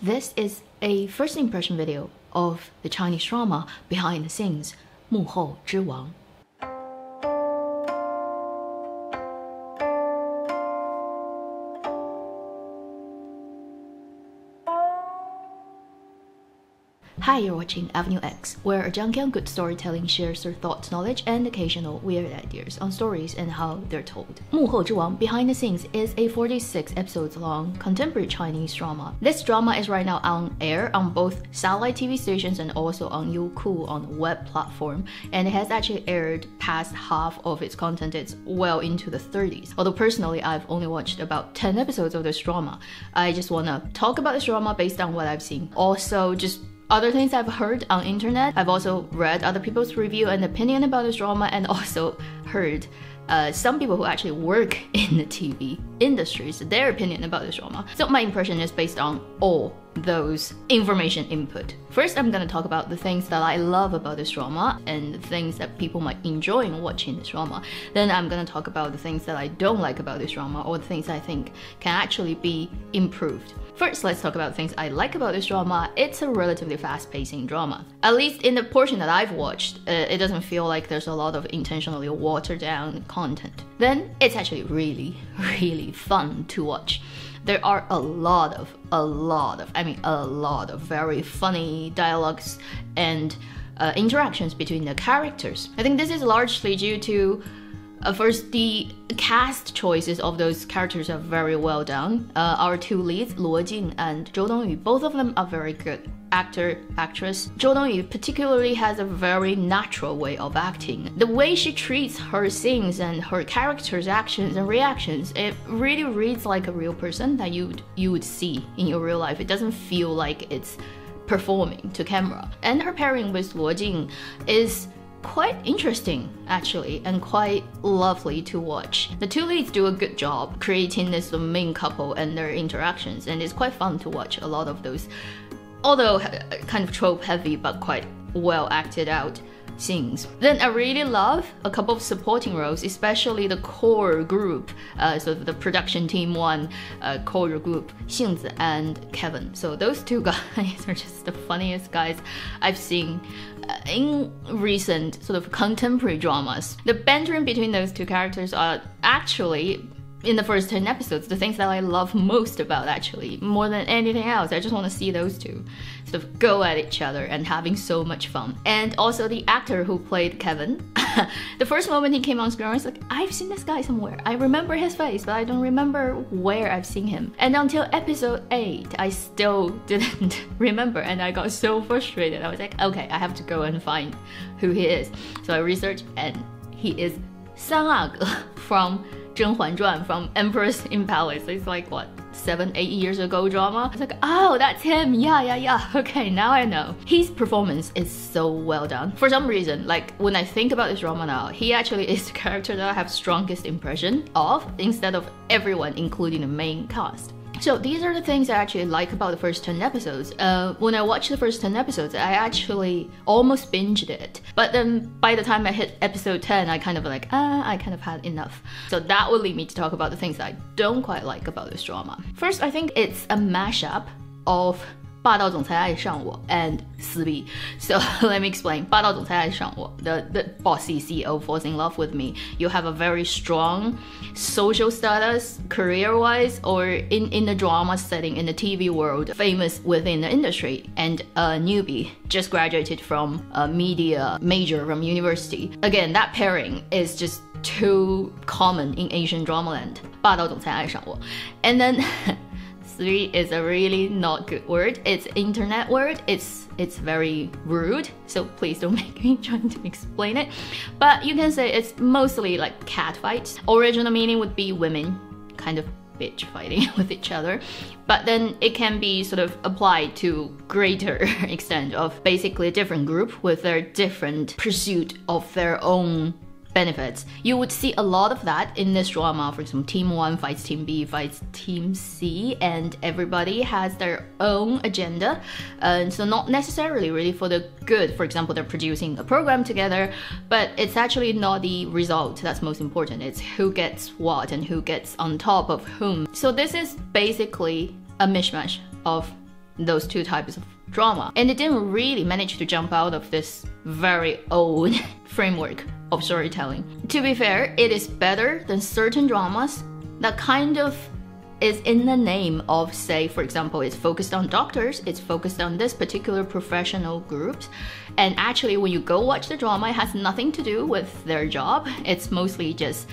This is a first impression video of the Chinese drama behind the scenes, 幕后之王. Hi, you're watching Avenue X, where a junkie on good storytelling shares their thoughts, knowledge, and occasional weird ideas on stories and how they're told. 幕后之王 Behind the Scenes is a 46 episodes long contemporary Chinese drama. This drama is right now on air on both satellite TV stations and also on Youku on the web platform, and it has actually aired past half of its content. It's well into the 30s. Although personally, I've only watched about 10 episodes of this drama. I just wanna talk about this drama based on what I've seen. Also, just other things I've heard on internet. I've also read other people's review and opinion about this drama, and also heard some people who actually work in the TV industries, their opinion about this drama. So my impression is based on all those information input. First, I'm gonna talk about the things that I love about this drama and the things that people might enjoy in watching this drama. Then I'm gonna talk about the things that I don't like about this drama, or the things I think can actually be improved. First, let's talk about things I like about this drama. It's a relatively fast-pacing drama. At least in the portion that I've watched, it doesn't feel like there's a lot of intentionally watered-down content. Then, it's actually really fun to watch. There are a lot of very funny dialogues and interactions between the characters. I think this is largely due to first, the cast choices of those characters are very well done. Our two leads, Luo Jing and Zhou Dongyu, both of them are very good actor, actress. Zhou Dongyu particularly has a very natural way of acting. The way she treats her scenes and her characters' actions and reactions, it really reads like a real person that you would see in your real life. It doesn't feel like it's performing to camera. And her pairing with Luo Jing is quite interesting, actually, and quite lovely to watch. The two leads do a good job creating this main couple and their interactions, and it's quite fun to watch a lot of those, although kind of trope heavy but quite well acted out scenes. Then I really love a couple of supporting roles, especially the core group, so the production team one core group, Xingzi and Kevin. So those two guys are just the funniest guys I've seen in recent sort of contemporary dramas. The bantering between those two characters are actually, in the first 10 episodes, the things that I love most about, actually, more than anything else. I just want to see those two sort of go at each other and having so much fun. And also the actor who played Kevin, the first moment he came on screen, I was like, I've seen this guy somewhere. I remember his face, but I don't remember where I've seen him. And until episode 8, I still didn't remember, and I got so frustrated. I was like, okay, I have to go and find who he is. So I researched, and he is Sang from 甄嬛传, from Empress in Palace. It's like, what, 7-8 years ago drama? It's like, oh, that's him, yeah, okay, now I know. His performance is so well done. For some reason, like, when I think about this drama now, he actually is the character that I have strongest impression of, instead of everyone, including the main cast. So these are the things I actually like about the first 10 episodes. When I watched the first 10 episodes, I actually almost binged it. But then by the time I hit episode 10, I kind of like, I kind of had enough. So that will lead me to talk about the things that I don't quite like about this drama. First, I think it's a mashup of 霸道总裁爱上我 and 撕逼. So let me explain. 霸道总裁爱上我, the bossy CEO falls in love with me. You have a very strong social status, career-wise, or in the drama setting, in the TV world, famous within the industry, and a newbie, just graduated from a media major from university. Again, that pairing is just too common in Asian drama land. 霸道总裁爱上我. And then Three is a really not good word. It's internet word. It's very rude. So please don't make me trying to explain it. But you can say it's mostly like cat fights. Original meaning would be women kind of bitch fighting with each other. But then it can be sort of applied to greater extent of basically a different group with their different pursuit of their own benefits. You would see a lot of that in this drama. For example, Team 1 fights Team B, fights Team C, and everybody has their own agenda. And so not necessarily really for the good. For example, they're producing a program together, but it's actually not the result that's most important. It's who gets what and who gets on top of whom. So this is basically a mishmash of those two types of drama. And it didn't really manage to jump out of this very old framework of storytelling. To be fair, it is better than certain dramas that kind of is in the name of, say, for example, it's focused on doctors, it's focused on this particular professional groups, and actually when you go watch the drama, it has nothing to do with their job. It's mostly just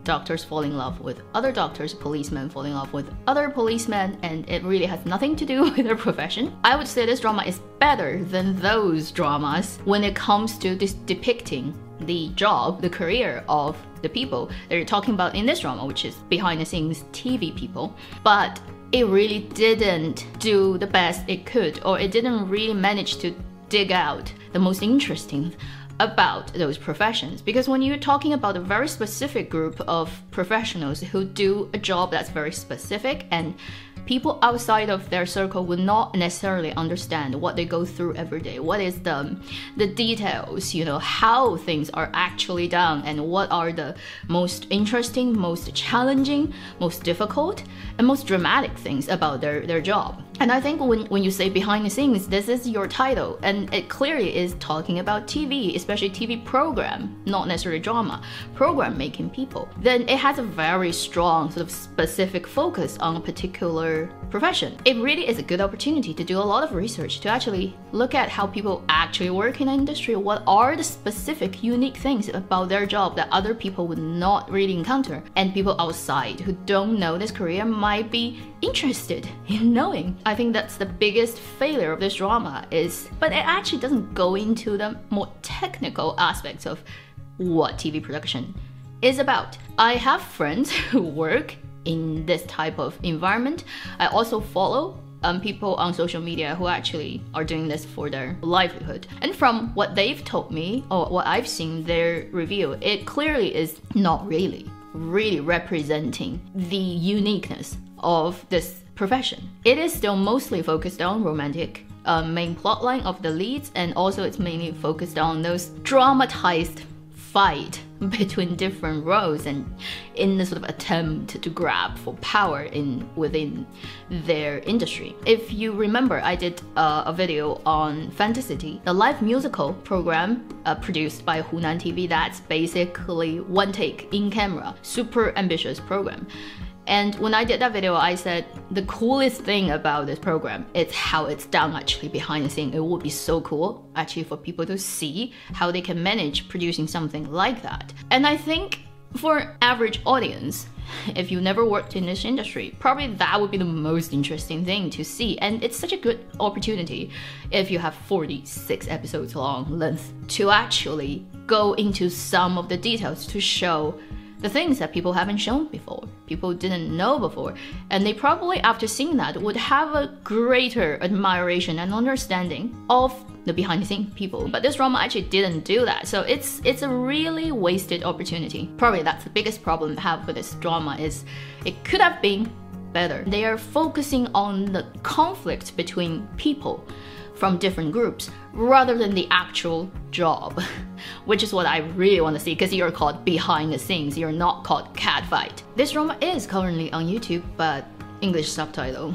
doctors falling in love with other doctors, policemen falling in love with other policemen, and it really has nothing to do with their profession. I would say this drama is better than those dramas when it comes to depicting the job, the career of the people that you're talking about in this drama, which is behind the scenes TV people. But it really didn't do the best it could, or it didn't really manage to dig out the most interesting about those professions. Because when you're talking about a very specific group of professionals who do a job that's very specific, and people outside of their circle would not necessarily understand what they go through every day, what is the details, you know, how things are actually done, and what are the most interesting, most challenging, most difficult, and most dramatic things about their job. And I think when you say behind the scenes, this is your title, and it clearly is talking about TV, especially TV program, not necessarily drama, program making people, then it has a very strong sort of specific focus on a particular profession. It really is a good opportunity to do a lot of research, to actually look at how people actually work in the industry, what are the specific unique things about their job that other people would not really encounter, and people outside who don't know this career might be interested in knowing. I think that's the biggest failure of this drama but it actually doesn't go into the more technical aspects of what TV production is about. I have friends who work in this type of environment. I also follow people on social media who actually are doing this for their livelihood. And from what they've told me, or what I've seen their review, it clearly is not really representing the uniqueness of this profession. It is still mostly focused on romantic main plotline of the leads, and also it's mainly focused on those dramatized fight between different roles, and in the sort of attempt to grab for power within their industry. If you remember, I did a video on Fantasy, the live musical program produced by Hunan TV. That's basically one take in camera, super ambitious program. And when I did that video, I said the coolest thing about this program is how it's done actually behind the scene. It would be so cool actually for people to see how they can manage producing something like that. And I think for average audience, if you never worked in this industry, probably that would be the most interesting thing to see. And it's such a good opportunity if you have 46 episodes long length to actually go into some of the details to show the things that people haven't shown before, people didn't know before, and they probably after seeing that would have a greater admiration and understanding of the behind the scenes people. But this drama actually didn't do that, so it's a really wasted opportunity. Probably that's the biggest problem I have with this drama, is it could have been better. They are focusing on the conflict between people from different groups rather than the actual job, which is what I really want to see, because you're called behind the scenes, you're not called catfight. This drama is currently on YouTube, but English subtitle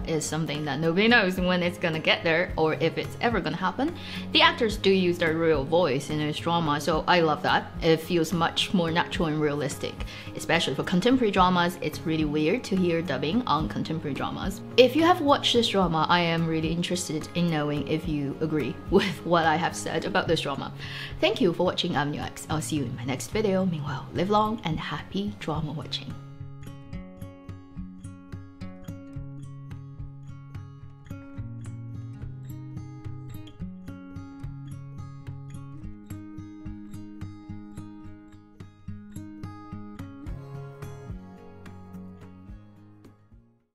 is something that nobody knows when it's gonna get there or if it's ever gonna happen. The actors do use their real voice in this drama, so I love that. It feels much more natural and realistic. Especially for contemporary dramas, it's really weird to hear dubbing on contemporary dramas. If you have watched this drama, I am really interested in knowing if you agree with what I have said about this drama. Thank you for watching Avenue X. I'll see you in my next video. Meanwhile, live long and happy drama watching.